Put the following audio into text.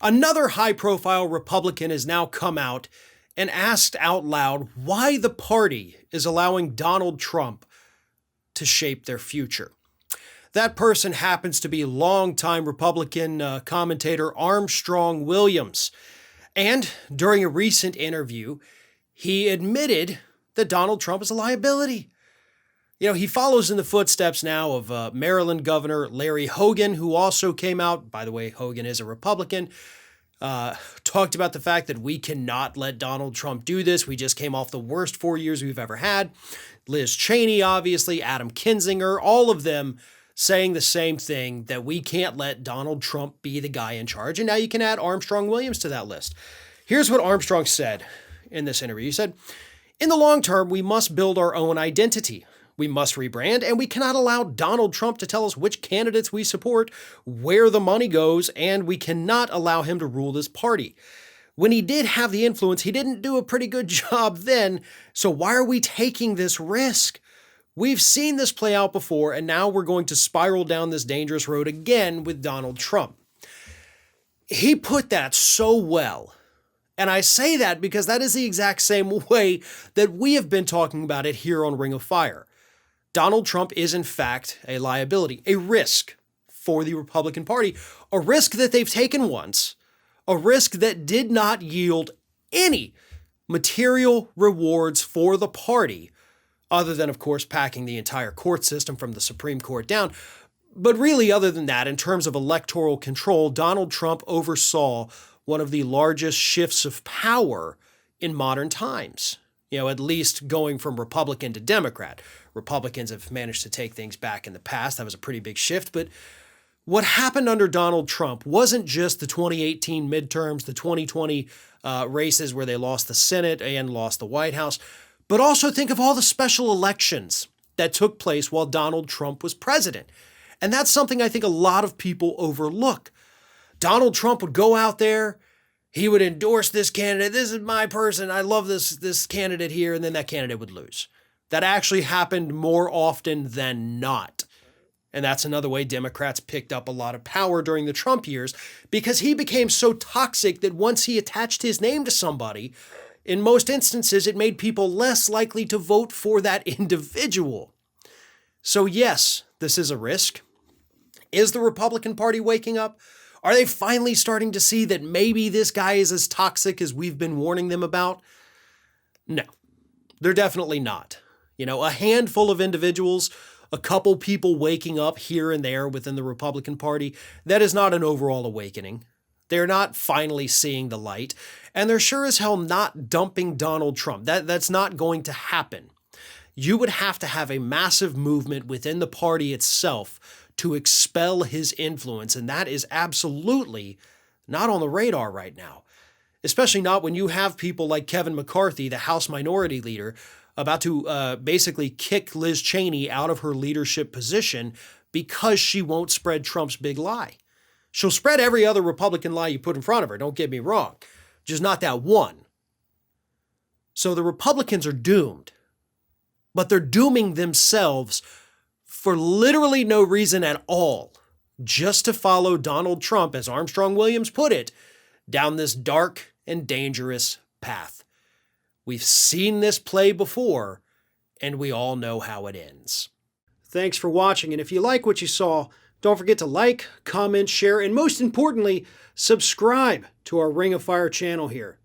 Another high-profile Republican has now come out and asked out loud why the party is allowing Donald Trump to shape their future. That person happens to be longtime Republican commentator Armstrong Williams. And during a recent interview, he admitted that Donald Trump is a liability. He follows in the footsteps now of Maryland Governor Larry Hogan, who also came out, by the way, Hogan is a Republican, talked about the fact that we cannot let Donald Trump do this. We just came off the worst 4 years we've ever had. Liz Cheney, obviously, Adam Kinzinger, all of them saying the same thing, that we can't let Donald Trump be the guy in charge. And now you can add Armstrong Williams to that list. Here's what Armstrong said in this interview. He said, "In the long term, we must build our own identity. We must rebrand, and we cannot allow Donald Trump to tell us which candidates we support, where the money goes, and we cannot allow him to rule this party. When he did have the influence, he didn't do a pretty good job then, so why are we taking this risk? We've seen this play out before, and now we're going to spiral down this dangerous road again with Donald Trump." He put that so well. And I say that because that is the exact same way that we have been talking about it here on Ring of Fire. Donald Trump is, in fact, a liability, a risk for the Republican Party, a risk that they've taken once, a risk that did not yield any material rewards for the party, other than, of course, packing the entire court system from the Supreme Court down. But really, other than that, in terms of electoral control, Donald Trump oversaw one of the largest shifts of power in modern times. At least going from Republican to Democrat. Republicans have managed to take things back in the past. That was a pretty big shift. But what happened under Donald Trump wasn't just the 2018 midterms, the 2020 races where they lost the Senate and lost the White House, but also think of all the special elections that took place while Donald Trump was president. And that's something I think a lot of people overlook. Donald Trump would go out there, he would endorse this candidate. This is my person. I love this candidate here. And then that candidate would lose. That actually happened more often than not. And that's another way Democrats picked up a lot of power during the Trump years, because he became so toxic that once he attached his name to somebody, in most instances, it made people less likely to vote for that individual. So yes, this is a risk. Is the Republican Party waking up? Are they finally starting to see that maybe this guy is as toxic as we've been warning them about? No, they're definitely not. A handful of individuals, a couple people waking up here and there within the Republican Party, that is not an overall awakening. They're not finally seeing the light, and they're sure as hell not dumping Donald Trump. That's not going to happen. You would have to have a massive movement within the party itself to expel his influence, and that is absolutely not on the radar right now. Especially not when you have people like Kevin McCarthy, the House Minority Leader, about to basically kick Liz Cheney out of her leadership position because she won't spread Trump's big lie. She'll spread every other Republican lie you put in front of her, don't get me wrong, just not that one. So the Republicans are doomed, but they're dooming themselves for literally no reason at all, just to follow Donald Trump, as Armstrong Williams put it, down this dark and dangerous path. We've seen this play before, and we all know how it ends. Thanks for watching, and if you like what you saw, don't forget to like, comment, share, and most importantly, subscribe to our Ring of Fire channel here.